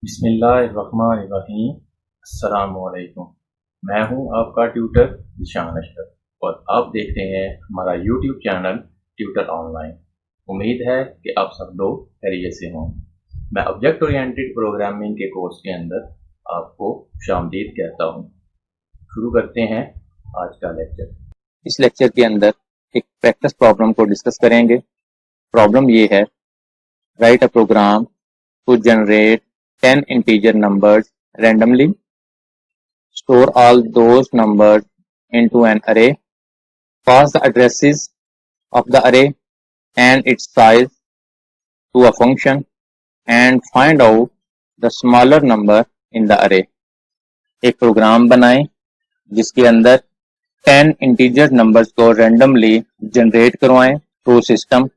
बिस्मिल्लाहिर्रहमानिर्रहीम। अस्सलामुअलैकुम। मैं हूं आपका ट्यूटर निशान अशरफ और आप देख रहे हैं हमारा यूट्यूब चैनल ट्यूटर ऑनलाइन। उम्मीद है कि आप सब लोग खैरियत से हों। मैं ऑब्जेक्ट ओरिएंटेड प्रोग्रामिंग के कोर्स के अंदर आपको खुशामदीद कहता हूं। शुरू करते हैं आज का लेक्चर। इस लेक्चर के अंदर एक प्रैक्टिस प्रॉब्लम को डिस्कस करेंगे। प्रॉब्लम ये है, write a program to generate 10 integer numbers randomly, store all those numbers into an array, pass the addresses of the array and its size to a function and find out the smaller number in the array। एक programme बनाएं जिसके अंदर 10 integer numbers को randomly generate करवाएं through system.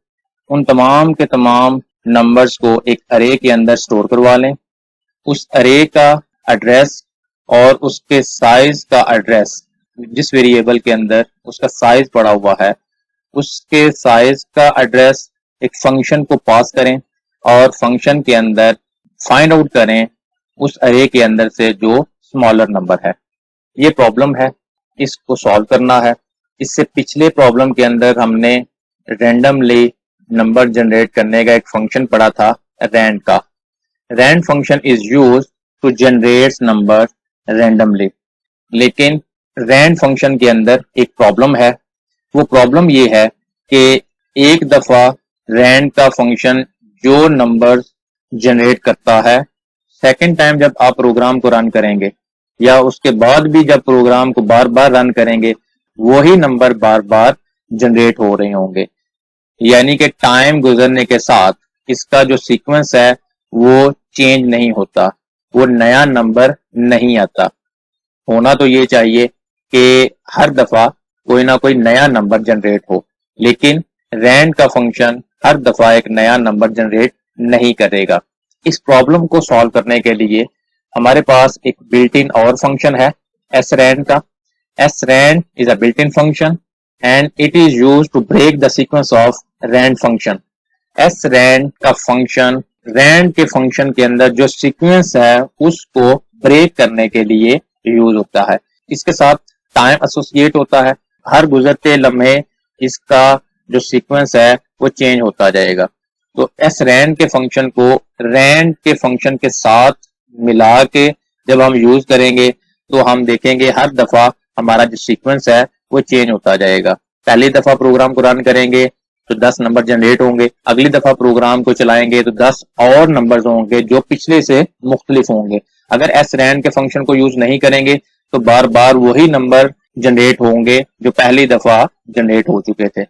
उन तमाम के तमाम नंबर्स को एक अरे के अंदर स्टोर करवा लें। उस अरे का एड्रेस और उसके साइज का एड्रेस, जिस वेरिएबल के अंदर उसका साइज पड़ा हुआ है उसके साइज का एड्रेस एक फंक्शन को पास करें और फंक्शन के अंदर फाइंड आउट करें उस अरे के अंदर से जो स्मॉलर नंबर है। ये प्रॉब्लम है, इसको सॉल्व करना है। इससे पिछले प्रॉब्लम के अंदर हमने रैंडमली नंबर जनरेट करने का एक फंक्शन पढ़ा था रैंड का। Rand function is used to generate number randomly, लेकिन रैंड फंक्शन के अंदर एक प्रॉब्लम है। वो प्रॉब्लम ये है कि एक दफा रैंड का फंक्शन जो नंबर जनरेट करता है, सेकंड टाइम जब आप प्रोग्राम को रन करेंगे या उसके बाद भी जब प्रोग्राम को बार बार रन करेंगे वही नंबर बार बार जनरेट हो रहे होंगे। यानी कि टाइम गुजरने के साथ इसका जो सीक्वेंस है वो चेंज नहीं होता, वो नया नंबर नहीं आता। होना तो ये चाहिए कि हर दफा कोई ना कोई नया नंबर जनरेट हो, लेकिन रैंड का फंक्शन हर दफा एक नया नंबर जनरेट नहीं करेगा। इस प्रॉब्लम को सॉल्व करने के लिए हमारे पास एक बिल्ट इन और फंक्शन है srand का। srand is a built-in function and it is used to break the sequence of rand function। srand का फंक्शन रैंड के फंक्शन के अंदर जो सीक्वेंस है उसको ब्रेक करने के लिए यूज होता है। इसके साथ टाइम एसोसिएट होता है, हर गुजरते लम्हे इसका जो सीक्वेंस है वो चेंज होता जाएगा। तो srand के फंक्शन को रैंड के फंक्शन के साथ मिला के जब हम यूज करेंगे तो हम देखेंगे हर दफा हमारा जो सीक्वेंस है वो चेंज होता जाएगा। पहली दफा प्रोग्राम को रन करेंगे तो 10 नंबर जनरेट होंगे, अगली दफा प्रोग्राम को चलाएंगे तो 10 और नंबर्स होंगे जो पिछले से मुख्तलिफ होंगे। अगर srand के फंक्शन को यूज नहीं करेंगे तो बार बार वही नंबर जनरेट होंगे जो पहली दफा जनरेट हो चुके थे।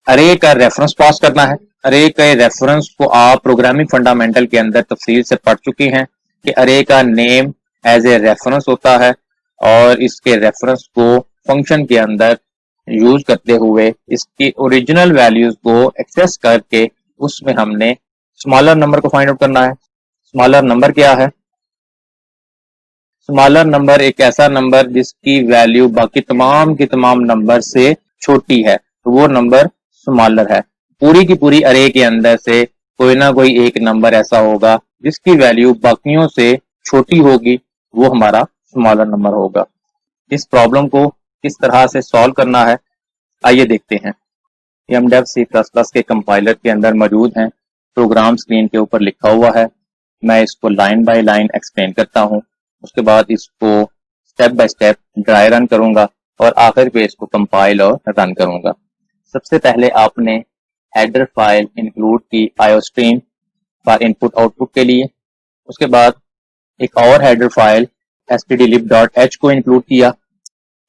अरे का रेफरेंस पास करना है। अरे के रेफरेंस को आप प्रोग्रामिंग फंडामेंटल के अंदर तफसील से पढ़ चुके हैं कि अरे का नेम एज ए रेफरेंस होता है और इसके रेफरेंस को फंक्शन के अंदर यूज करते हुए इसकी ओरिजिनल वैल्यूज को एक्सेस करके उसमें हमने स्मॉलर नंबर को फाइंड आउट करना है। स्मॉलर नंबर क्या है? स्मॉलर नंबर एक ऐसा नंबर जिसकी वैल्यू बाकी तमाम की तमाम नंबर से छोटी है, तो वो नंबर स्मॉलर है। पूरी की पूरी अरे के अंदर से कोई ना कोई एक नंबर ऐसा होगा जिसकी वैल्यू बाकियों से छोटी होगी, वो हमारा स्मॉलर नंबर होगा। इस प्रॉब्लम को किस तरह से सॉल्व करना है आइए देखते हैं। mdev C++ के कंपाइलर के अंदर मौजूद हैं। प्रोग्राम स्क्रीन के ऊपर लिखा हुआ है। मैं इसको लाइन बाय लाइन एक्सप्लेन करता हूं, उसके बाद इसको step by step dry run करूंगा और आखिर पे इसको कंपाइल और रन करूंगा। सबसे पहले आपने हेडर फाइल इंक्लूड की iostream फॉर इनपुट आउटपुट के लिए। उसके बाद एक और हेडर फाइल stdlib.h को इंक्लूड किया।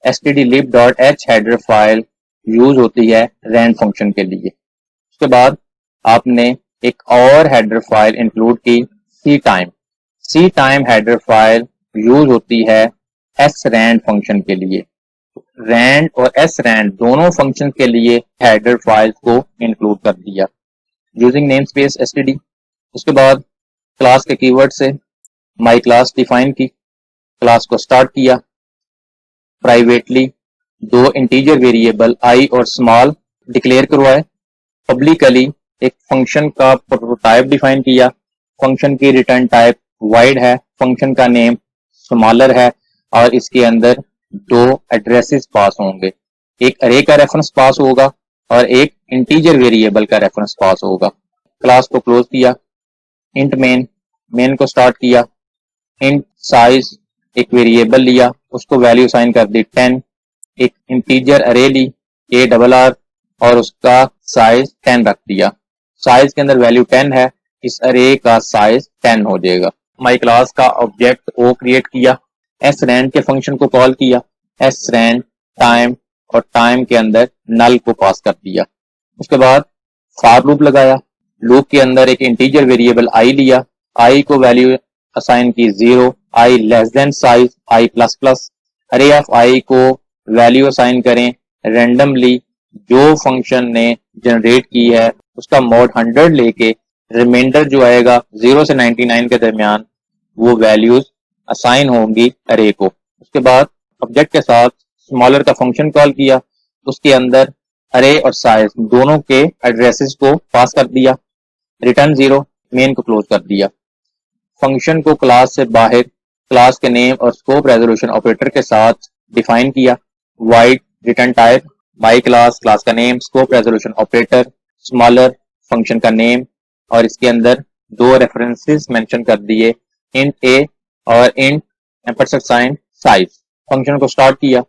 stdlib.h हेडर फाइल यूज होती है रैंड फंक्शन के लिए। उसके बाद आपने एक और हेडर फाइल इंक्लूड की ctime हेडर फाइल यूज होती है srand फंक्शन के लिए। रैंड और srand दोनों फंक्शन के लिए हेडर फाइल को इंक्लूड कर दिया यूजिंग नेम स्पेस std। उसके बाद क्लास के कीवर्ड से माई क्लास डिफाइन की, क्लास को स्टार्ट किया। प्राइवेटली 2 इंटीजर वेरिएबल i और स्मॉल डिक्लेयर करवाए। पब्लिकली एक फंक्शन का प्रोटोटाइप डिफाइन किया। फंक्शन की रिटर्न टाइप वाइड है, फंक्शन का नेम स्मॉलर है और इसके अंदर दो एड्रेसेस पास होंगे, एक अरे का रेफरेंस पास होगा और एक इंटीजर वेरिएबल का रेफरेंस पास होगा। क्लास को क्लोज किया, इंट मेन को स्टार्ट किया, इंट साइज एक वेरिएबल लिया, उसको वैल्यू साइन कर दी 10, एक इंटीजर अरे ली ARR और उसका साइज 10 रख दिया। साइज के अंदर वैल्यू 10 है, इस अरे का साइज 10 हो जाएगा। माई क्लास का ऑब्जेक्ट ओ क्रिएट किया, srand के फंक्शन को कॉल किया, srand टाइम और टाइम के अंदर नल को पास कर दिया। उसके बाद फॉर लूप लगाया, लूप के अंदर एक इंटीजर वेरिएबल आई लिया, आई को वैल्यू असाइन की 0, आई less than size i plus plus, अरे ऑफ आई को वैल्यू असाइन करें रेंडमली, जो फंक्शन ने जनरेट की है उसका मोड 100 लेके रिमाइंडर जो आएगा 0 से 99 के दरमियान वो वैल्यूज असाइन होंगी अरे को। उसके बाद ऑब्जेक्ट के साथ स्मॉलर का फंक्शन कॉल किया, उसके अंदर अरे और साइज दोनों के एड्रेसेस को पास कर दिया, रिटर्न 0, मेन को क्लोज कर दिया। फंक्शन को क्लास से बाहर क्लास के नेम और स्कोप रेजोल्यूशन ऑपरेटर के साथ डिफाइन किया, void return type my class, class का name, scope resolution operator, smaller function का नेम और इसके अंदर दो रेफरेंसेस मेंशन कर दिए, इंट ए और int ampersand sign size. Function को स्टार्ट किया,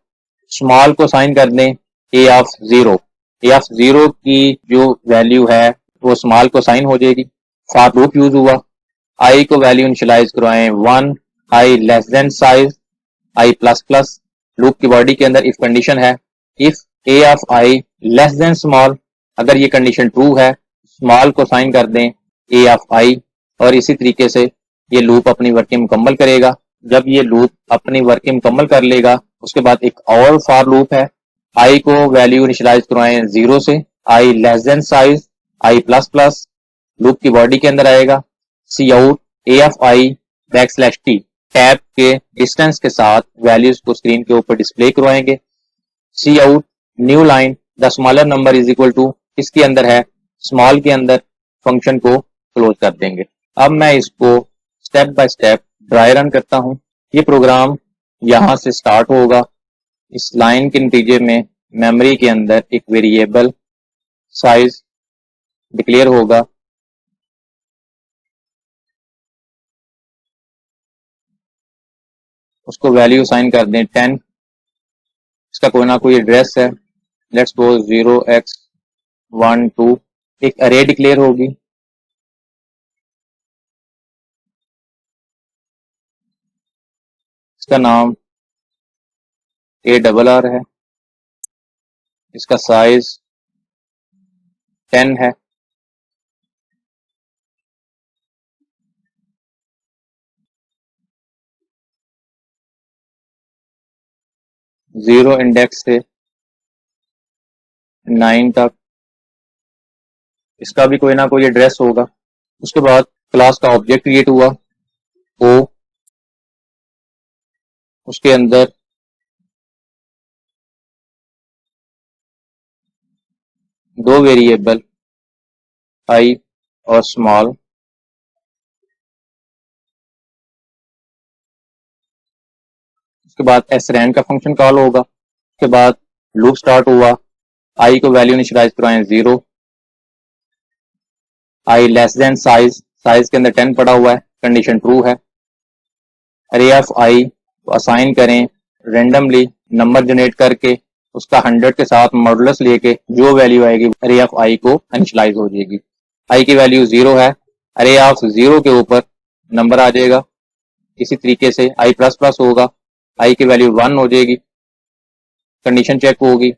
स्मॉल को साइन कर दें ए ऑफ 0, ए ऑफ 0 की जो वैल्यू है वो स्मॉल को साइन हो जाएगी। फॉर लूप यूज हुआ, आई को वैल्यू इनिशियलाइज करवाएं 1, आई less than size i plus plus, loop की बॉडी के अंदर इफ कंडीशन है, if A of I less then small, अगर ये कंडीशन ट्रू है स्मॉल को साइन कर दें ए ऑफ आई और इसी तरीके से ये लूप अपनी वर्किंग मुकम्मल करेगा। जब ये लूप अपनी वर्किंग मुकम्मल कर लेगा उसके बाद एक और फॉर लूप है, आई को वैल्यू इनिशियलाइज करवाएं 0 से, i less than size i plus plus, loop की बॉडी के अंदर आएगा cout a of i backslash T, tab के डिस्टेंस के साथ वैल्यूज को स्क्रीन के ऊपर डिस्प्ले करवाएंगे। Cout new line the smaller number is equal to, इसके अंदर है स्मॉल के अंदर फंक्शन को क्लोज कर देंगे। अब मैं इसको step by step dry run करता हूं। ये प्रोग्राम यहां से स्टार्ट होगा, इस लाइन के नतीजे में मेमोरी के अंदर एक वेरिएबल साइज डिक्लेयर होगा, उसको वैल्यू साइन कर दें 10, इसका कोई ना कोई एड्रेस है, लेट्स गो 0x12, एक अरे डिक्लेयर होगी, इसका नाम ARR है, इसका साइज 10 है, जीरो इंडेक्स से 9 तक, इसका भी कोई ना कोई एड्रेस होगा। उसके बाद क्लास का ऑब्जेक्ट क्रिएट हुआ ओ, उसके अंदर दो वेरिएबल आई और स्मॉल, उसके बाद srand का फंक्शन कॉल होगा, उसके बाद लूप स्टार्ट हुआ, आई को वैल्यू इनिशियलाइज करवाएं 0, आई लेस देन साइज, साइज के अंदर 10 पड़ा हुआ है, कंडीशन ट्रू है, अरे ऑफ आई को असाइन करें रेंडमली नंबर जनरेट करके, उसका 100 के साथ मॉडुलस लेके जो वैल्यू आएगी अरे ऑफ आई को इनिशियलाइज हो जाएगी। आई की वैल्यू 0 है, अरे ऑफ 0 के ऊपर नंबर आ जाएगा, इसी तरीके से आई प्लस प्लस होगा, आई की वैल्यू 1 हो जाएगी, कंडीशन चेक होगी,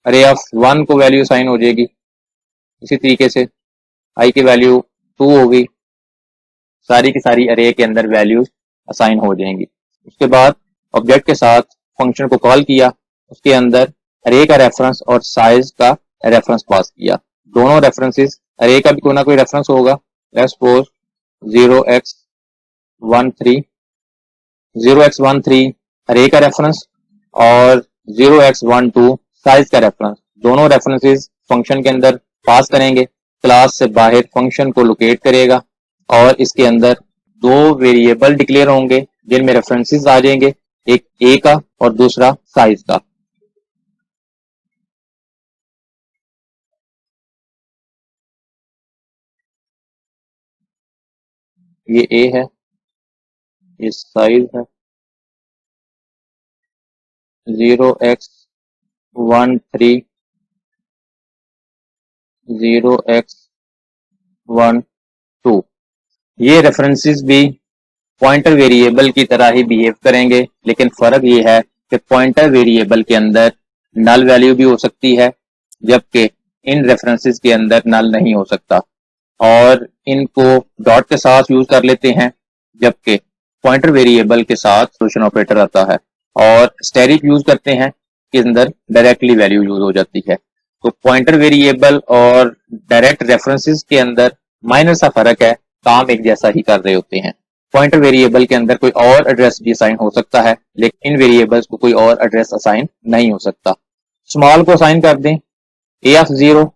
अरे ऑफ 1 को वैल्यू साइन हो जाएगी, इसी तरीके से आई की वैल्यू 2 होगी, सारी की सारी अरे के अंदर वैल्यूज असाइन हो जाएंगी। उसके बाद ऑब्जेक्ट के साथ फंक्शन को कॉल किया, उसके अंदर अरे का रेफरेंस और साइज का रेफरेंस पास किया, दोनों रेफरेंसेस अरे का भी कोई ना कोई रेफरेंस होगा, लेट्स सपोज 0x13 अरे का रेफरेंस और 0x12 साइज का रेफरेंस, दोनों रेफरेंसेस फंक्शन के अंदर पास करेंगे, क्लास से बाहर फंक्शन को लोकेट करेगा और इसके अंदर दो वेरिएबल डिक्लेयर होंगे जिनमें रेफरेंसेस आ जाएंगे, एक ए का और दूसरा साइज का। ये ए है, ये साइज है 0x13 0x12। ये रेफरेंसेस भी पॉइंटर वेरिएबल की तरह ही बिहेव करेंगे, लेकिन फर्क ये है कि पॉइंटर वेरिएबल के अंदर नल वैल्यू भी हो सकती है, जबकि इन रेफरेंसेस के अंदर नल नहीं हो सकता, और इनको डॉट के साथ यूज कर लेते हैं, जबकि पॉइंटर वेरिएबल के साथ सोल्यूशन ऑपरेटर आता है, और स्टैटिक यूज करते हैं के अंदर डायरेक्टली वैल्यू यूज हो जाती है। तो पॉइंटर वेरिएबल और डायरेक्ट रेफरेंसेस के अंदर माइनर सा फर्क है, काम एक जैसा ही कर रहे होते हैं। पॉइंटर वेरिएबल के अंदर कोई और एड्रेस भी असाइन हो सकता है, लेकिन इन वेरिएबल्स को कोई और एड्रेस असाइन नहीं हो सकता। स्मॉल को असाइन कर दें ए ऑफ 0,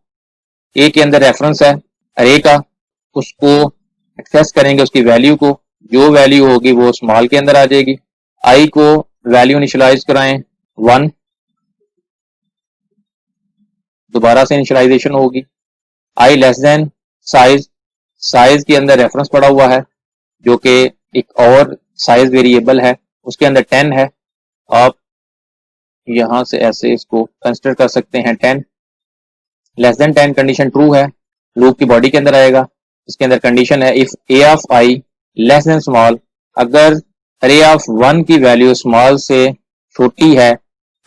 ए के अंदर रेफरेंस है अरे का, उसको एक्सेस करेंगे उसकी वैल्यू को, जो वैल्यू होगी वो स्मॉल के अंदर आ जाएगी। आई को वैल्यू इनिशियलाइज कराएं 1, दोबारा से इनिशियलाइजेशन होगी। आई लेस देन साइज, साइज के अंदर रेफरेंस पड़ा हुआ है जो कि एक और साइज वेरिएबल है, उसके अंदर 10 है। आप यहां से ऐसे इसको कंसिडर कर सकते हैं 10। लेस देन 10 कंडीशन ट्रू है, लूप की बॉडी के अंदर आएगा। इसके अंदर कंडीशन है if A of I less then small, अगर अरे ऑफ 1 की वैल्यू स्मॉल से छोटी है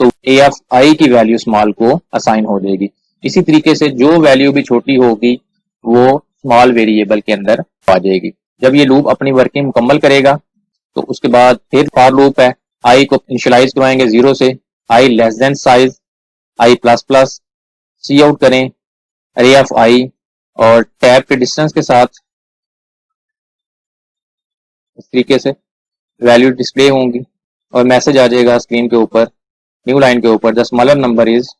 तो ए ऑफ आई की वैल्यू स्मॉल को असाइन हो जाएगी। इसी तरीके से जो वैल्यू भी छोटी होगी वो स्मॉल वेरिएबल के अंदर आ जाएगी। जब ये लूप अपनी वर्किंग मुकम्मल करेगा तो उसके बाद फिर फॉर लूप है, आई को इनिशियलाइज करवाएंगे 0 से, i less than size, i plus plus, C out करें अरे ऑफ आई और टैब के डिस्टेंस के साथ इस तरीके से वैल्यू डिस्प्ले होंगी और मैसेज आ जाएगा स्क्रीन के ऊपर, न्यू लाइन के ऊपर, द स्मॉलर नंबर इज,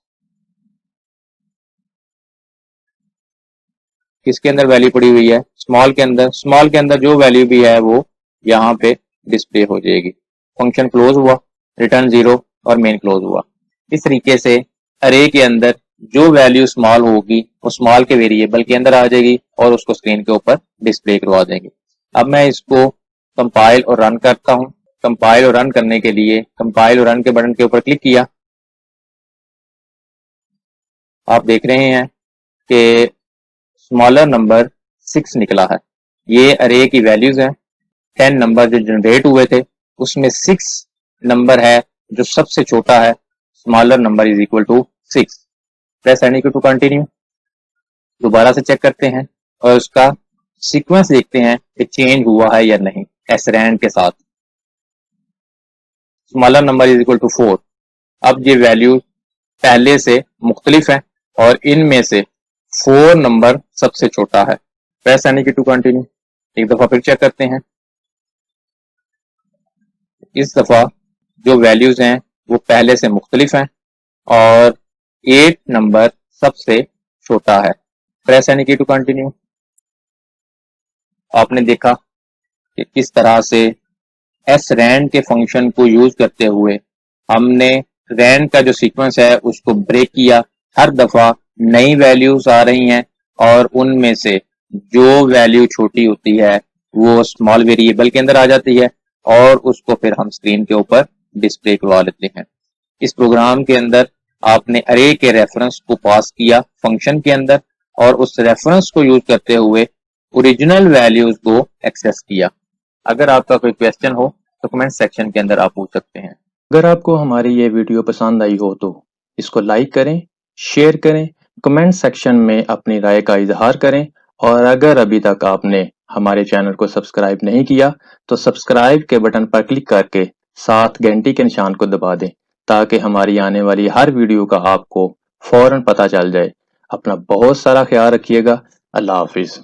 किसके अंदर वैल्यू पड़ी हुई है स्मॉल के अंदर, स्मॉल के अंदर जो वैल्यू भी है वो यहाँ पे डिस्प्ले हो जाएगी। फंक्शन क्लोज हुआ, रिटर्न 0 और मेन क्लोज हुआ। इस तरीके से अरे के अंदर जो वैल्यू स्मॉल होगी वो स्मॉल के वेरिएबल के अंदर आ जाएगी और उसको स्क्रीन के ऊपर डिस्प्ले करवा देंगे। अब मैं इसको कंपाइल और रन करता हूं। कंपाइल और रन करने के लिए कंपाइल और रन के बटन के ऊपर क्लिक किया, आप देख रहे हैं कि स्मॉलर नंबर 6 निकला है। ये अरे की वैल्यूज हैं, 10 नंबर जो जनरेट हुए थे उसमें 6 नंबर है जो सबसे छोटा है, smaller number is equal to 6। Press any to continue, दोबारा से चेक करते हैं और उसका सीक्वेंस देखते हैं कि चेंज हुआ है या नहीं एसरैन के साथ। Smaller number is equal to 4। अब ये वैल्यू पहले से मुख्तलिफ है और इनमें से 4 नंबर सबसे छोटा है। प्रेस एनी टू कंटिन्यू, एक दफा फिर चेक करते हैं। इस दफा जो वैल्यूज हैं वो पहले से मुख्तलिफ हैं और 8 नंबर सबसे छोटा है। प्रेस एनी टू कंटिन्यू, आपने देखा कि किस तरह से एस रैंड के फंक्शन को यूज करते हुए हमने रैंड का जो सीक्वेंस है उसको ब्रेक किया। हर दफा नई वैल्यूज आ रही हैं और उनमें से जो वैल्यू छोटी होती है वो स्मॉल वेरिएबल के अंदर आ जाती है और उसको फिर हम स्क्रीन के ऊपर डिस्प्ले करवा लेते हैं। इस प्रोग्राम के अंदर आपने अरे के रेफरेंस को पास किया फंक्शन के अंदर और उस रेफरेंस को यूज करते हुए ओरिजिनल वैल्यूज को एक्सेस किया। अगर आपका कोई क्वेश्चन हो तो कमेंट सेक्शन के अंदर आप पूछ सकते हैं। अगर आपको हमारी ये वीडियो पसंद आई हो तो इसको लाइक करें, शेयर करें, कमेंट सेक्शन में अपनी राय का इजहार करें और अगर अभी तक आपने हमारे चैनल को सब्सक्राइब नहीं किया तो सब्सक्राइब के बटन पर क्लिक करके साथ घंटी के निशान को दबा दें ताकि हमारी आने वाली हर वीडियो का आपको फौरन पता चल जाए। अपना बहुत सारा ख्याल रखिएगा। अल्लाह हाफिज।